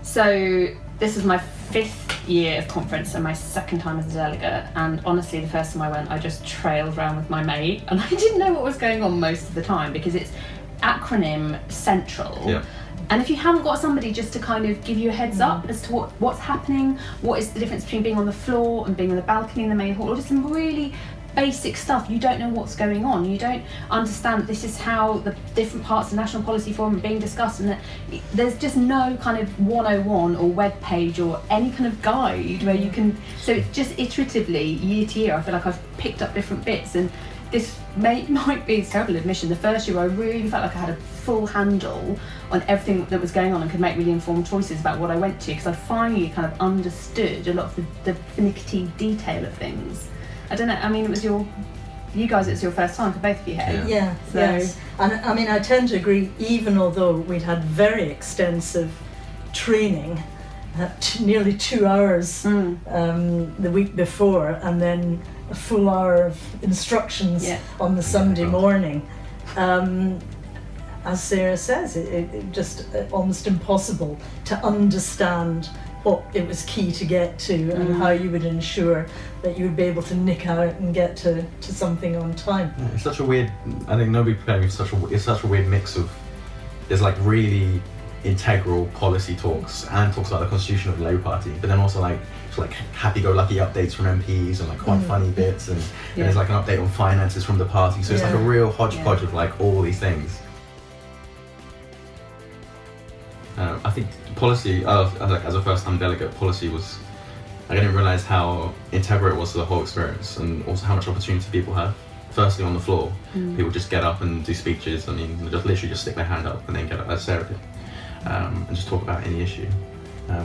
So this is my 5th year of conference and my 2nd time as a delegate, and honestly the first time I went I just trailed around with my mate and I didn't know what was going on most of the time because it's acronym central. Yeah. And if you haven't got somebody just to kind of give you a heads up as to what's happening, what is the difference between being on the floor and being on the balcony in the main hall, or just some really basic stuff, you don't know what's going on, you don't understand this is how the different parts of the National Policy Forum are being discussed, and that there's just no kind of 101 or web page or any kind of guide where you can, so it's just iteratively, year to year, I feel like I've picked up different bits, and this might be a terrible admission, the first year I really felt like I had a full handle on everything that was going on and could make really informed choices about what I went to, because I finally kind of understood a lot of the finicky detail of things. I don't know, I mean, it's your first time for both of you here. Yeah, so. Yes. And I mean, I tend to agree, even although we'd had very extensive training, nearly 2 hours the week before, and then a full hour of instructions on the Sunday morning. As Sara says, it just almost impossible to understand what it was key to get to and how you would ensure that you would be able to nick out and get to something on time. Yeah, it's such a weird, I think nobody prepared me for it's such a weird mix of, there's like really integral policy talks and talks about the constitution of the Labour Party, but then also like happy-go-lucky updates from MPs and like quite funny bits, and there's like an update on finances from the party, so it's like a real hodgepodge of like all these things. I think policy, as a first-time delegate, policy was, I didn't realise how integral it was to the whole experience, and also how much opportunity people have. Firstly, on the floor, people just get up and do speeches. I mean, just literally just stick their hand up and then get up, as Sara did, and just talk about any issue,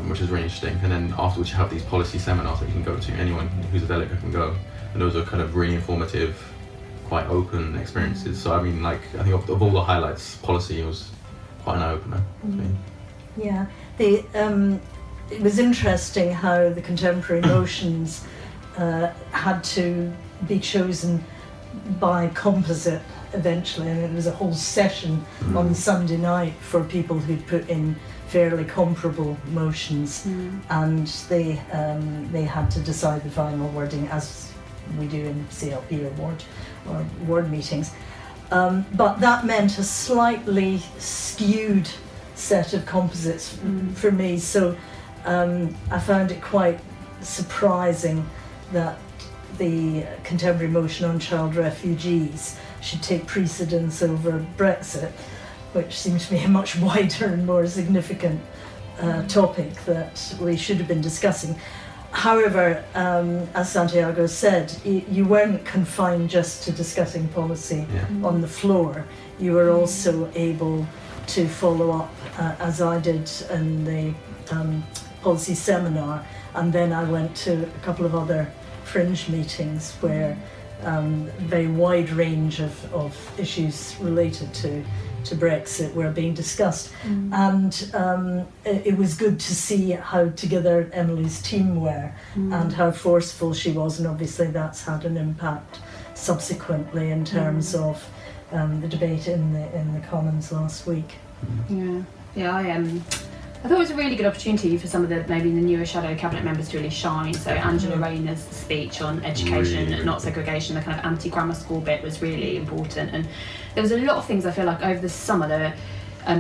which is really interesting. And then afterwards, you have these policy seminars that you can go to. Anyone who's a delegate can go, and those are kind of really informative, quite open experiences. So I mean, like, I think of all the highlights, policy was quite an eye-opener. Yeah, it was interesting how the contemporary motions had to be chosen by composite eventually, and it was a whole session on Sunday night for people who'd put in fairly comparable motions, and they had to decide the final wording, as we do in CLP or ward meetings. But that meant a slightly skewed set of composites for me, so I found it quite surprising that the contemporary motion on child refugees should take precedence over Brexit, which seems to me a much wider and more significant topic that we should have been discussing. However, as Santiago said, you weren't confined just to discussing policy on the floor. You were also able to follow up, as I did in the policy seminar, and then I went to a couple of other fringe meetings where a very wide range of issues related to Brexit were being discussed, and it was good to see how together Emily's team were and how forceful she was, and obviously that's had an impact subsequently in terms of the debate in the Commons last week. I thought it was a really good opportunity for some of the newer shadow cabinet members to really shine. So Angela Rayner's speech on education, not segregation, the kind of anti-grammar school bit was really important. And there was a lot of things I feel like over the summer there,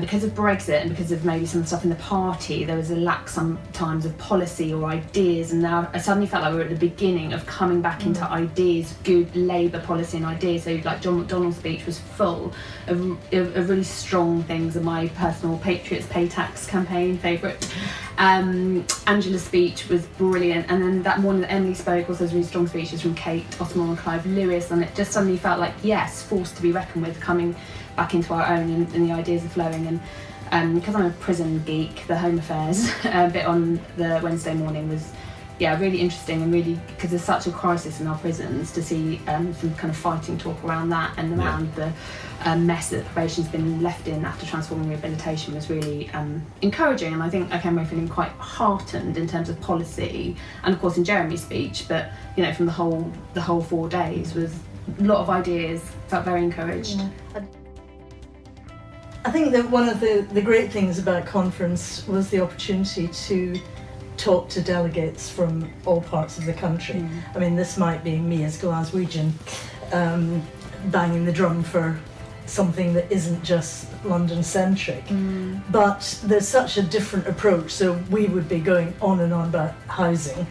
because of Brexit and because of maybe some stuff in the party, there was a lack sometimes of policy or ideas, and now I suddenly felt like we were at the beginning of coming back into ideas, good Labour policy and ideas. So like John McDonnell's speech was full of really strong things, and my personal Patriots pay tax campaign favourite. Angela's speech was brilliant, and then that morning that Emily spoke also was really strong speeches from Kate Osmond and Clive Lewis, and it just suddenly felt like, yes, force to be reckoned with, coming back into our own, and the ideas are flowing. And because I'm a prison geek, the Home Affairs bit on the Wednesday morning was really interesting, and really, because there's such a crisis in our prisons, to see some kind of fighting talk around that and around the mess that probation's been left in after transforming rehabilitation was really encouraging. And I think I came away feeling quite heartened in terms of policy, and of course in Jeremy's speech, but from the whole 4 days was a lot of ideas, felt very encouraged. I think that one of the great things about conference was the opportunity to talk to delegates from all parts of the country. I mean, this might be me as Glaswegian banging the drum for something that isn't just London-centric, but there's such a different approach. So we would be going on and on about housing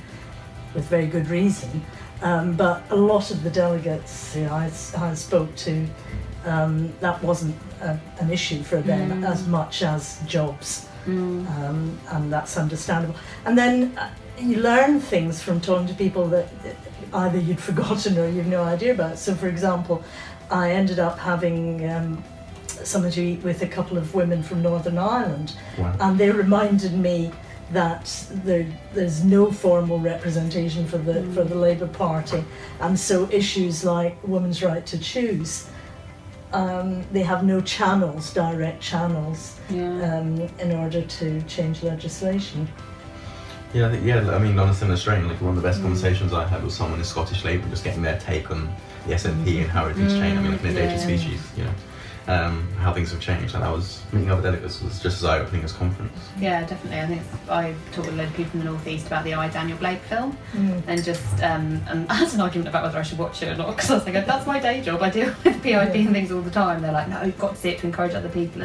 with very good reason, but a lot of the delegates I spoke to, that wasn't an issue for them as much as jobs, and that's understandable. And then you learn things from talking to people that either you'd forgotten or you've no idea about. So, for example, I ended up having something to eat with a couple of women from Northern Ireland, and they reminded me that there's no formal representation for the Labour Party, and so issues like women's right to choose, they have no channels, direct channels, in order to change legislation. Yeah, I mean, on a similar strain, like one of the best conversations I had was someone in Scottish Labour, just getting their take on the SNP and how everything's changed. I mean, like an endangered species, you know, how things have changed. And that was, meeting other delegates was just as eye-opening as conference. Yeah, definitely. I think I talked with a load of people in the North East about the I, Daniel Blake film, and just and I had an argument about whether I should watch it or not, because I was like, that's my day job. I deal with PIP and things all the time. They're like, no, you've got to see it to encourage other people.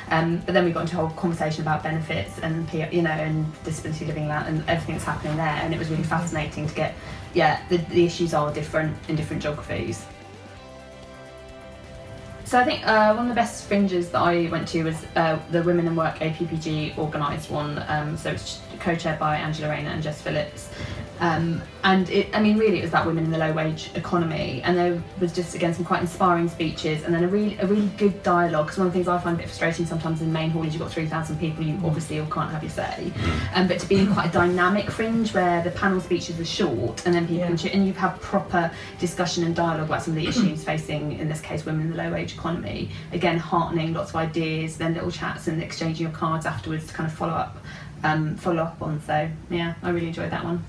And but then we got into a whole conversation about benefits and and disability living and everything that's happening there, and it was really fascinating to get the issues are different in different geographies. So I think one of the best fringes that I went to was the Women in Work APPG organised one. So it's co-chaired by Angela Rayner and Jess Phillips. And really it was about women in the low wage economy, and there was just again some quite inspiring speeches, and then a really good dialogue, because one of the things I find a bit frustrating sometimes in the main hall is you've got 3,000 people, you obviously all can't have your say, but to be in quite a dynamic fringe where the panel speeches are short and then people can and you have proper discussion and dialogue about some of the issues facing, in this case, women in the low wage economy, again heartening, lots of ideas, then little chats and exchanging of cards afterwards to kind of follow up on. So yeah, I really enjoyed that one.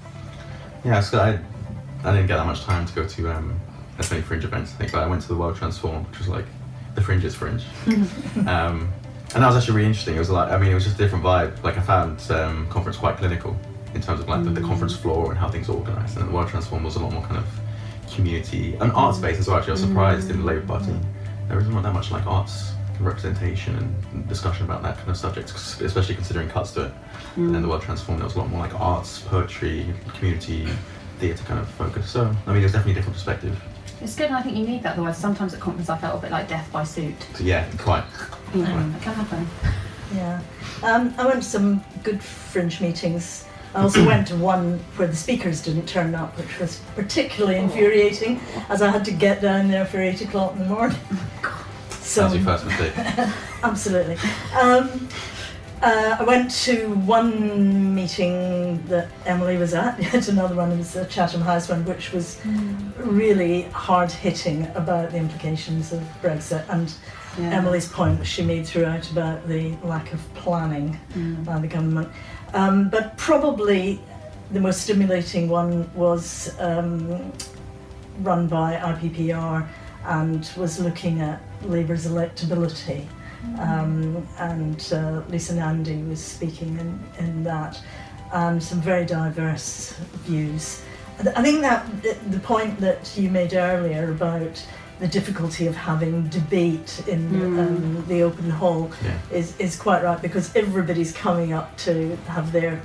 Yeah, so I didn't get that much time to go to as many fringe events, I think, but I went to the World Transform, which was like the fringe's fringe. And that was actually really interesting. It was like, it was just a different vibe. Like I found conference quite clinical in terms of like the conference floor and how things are organised, and the World Transform was a lot more kind of community and arts based as well. Actually, I was surprised in the Labour Party there isn't that much like arts representation and discussion about that kind of subject, especially considering cuts to it. And then the World Transform, there was a lot more like arts, poetry, community, theatre kind of focus. So, there's definitely a different perspective. It's good, and I think you need that, otherwise sometimes at conference I felt a bit like death by suit. So, yeah, quite. It can happen. Yeah. I went to some good fringe meetings. I also went to one where the speakers didn't turn up, which was particularly infuriating, as I had to get down there for 8 o'clock in the morning. So, that's your first mistake. Absolutely. I went to one meeting that Emily was at, yet another one was the Chatham House one, which was really hard-hitting about the implications of Brexit, and Emily's point that she made throughout about the lack of planning by the government. But probably the most stimulating one was run by IPPR and was looking at Labour's electability. And Lisa Nandy was speaking in that, and some very diverse views. I think that the point that you made earlier about the difficulty of having debate in the open hall is quite right, because everybody's coming up to have their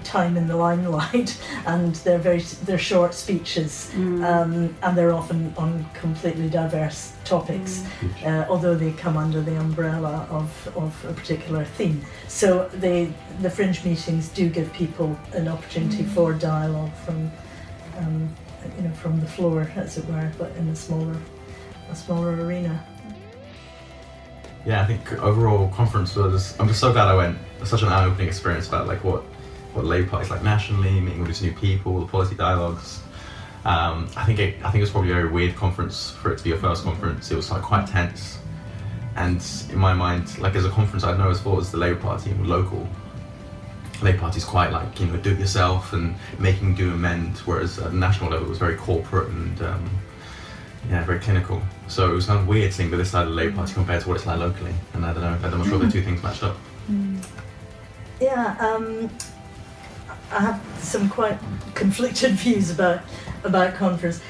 time in the limelight, and they're short speeches, and they're often on completely diverse topics, although they come under the umbrella of a particular theme. So the fringe meetings do give people an opportunity for dialogue from the floor, as it were, but in a smaller arena. Yeah, I think overall conference was, I'm just so glad I went. It was such an eye-opening experience about like what the Labour Party's like nationally, meeting all these new people, the policy dialogues. I think it was probably a very weird conference for it to be your first conference. It was like quite tense, and in my mind, like as a conference, I'd know as far as the Labour Party and local. Labour Party's quite like do it yourself and making do amend, whereas at the national level it was very corporate and yeah, very clinical. So it was kind of weird seeing this side of the Labour Party compared to what it's like locally. And I don't know, I'm not sure the two things matched up. Yeah, I have some quite conflicted views about conference.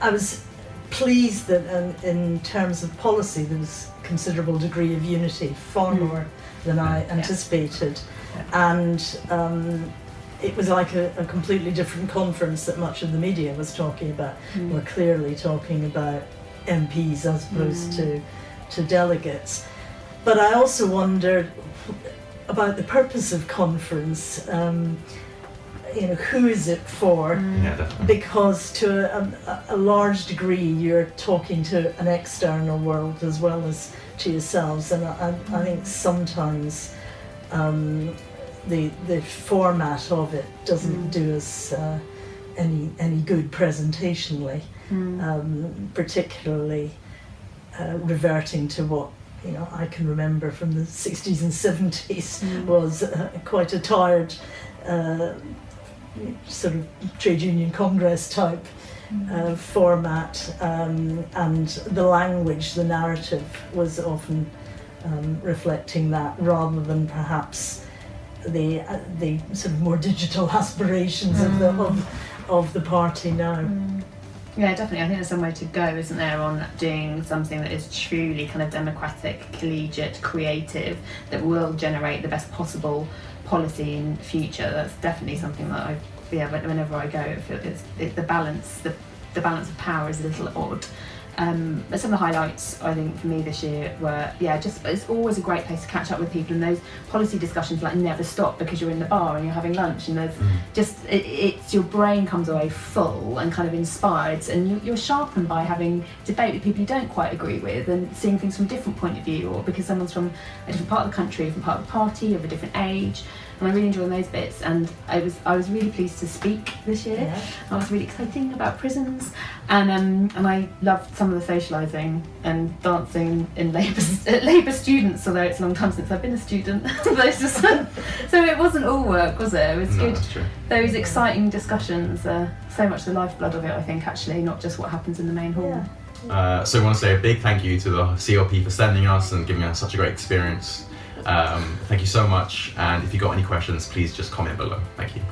I was pleased that in terms of policy there was considerable degree of unity, far more than I anticipated. And it was like a completely different conference that much of the media was talking about. We're clearly talking about MPs as opposed to delegates. But I also wondered about the purpose of conference. Who is it for? Yeah, definitely. Because to a large degree you're talking to an external world as well as to yourselves, and I think sometimes the format of it doesn't do us any good presentationally, particularly reverting to what I can remember from the 60s and 70s was quite a tired sort of trade union congress type format, and the language, the narrative was often reflecting that rather than perhaps the sort of more digital aspirations of the party now. Yeah, definitely. I think there's some way to go, isn't there, on doing something that is truly kind of democratic, collegiate, creative, that will generate the best possible policy in future. That's definitely something that whenever I go, I feel the balance of power is a little odd. But some of the highlights, I think, for me this year were, it's always a great place to catch up with people, and those policy discussions never stop because you're in the bar and you're having lunch, and there's it's your brain comes away full and kind of inspired, and you're sharpened by having debate with people you don't quite agree with and seeing things from a different point of view, or because someone's from a different part of the country, from part of the party, of a different age. And I really enjoyed those bits, and I was really pleased to speak this year. Yeah. I was really exciting about prisons, and I loved some of the socialising and dancing in Labour students, although it's a long time since I've been a student. But it's just, so it wasn't all work, was it? It was good. That's true. Those exciting discussions, so much the lifeblood of it, I think, actually, not just what happens in the main hall. Yeah. So I want to say a big thank you to the CLP for sending us and giving us such a great experience. Thank you so much, and if you've got any questions, please just comment below. Thank you.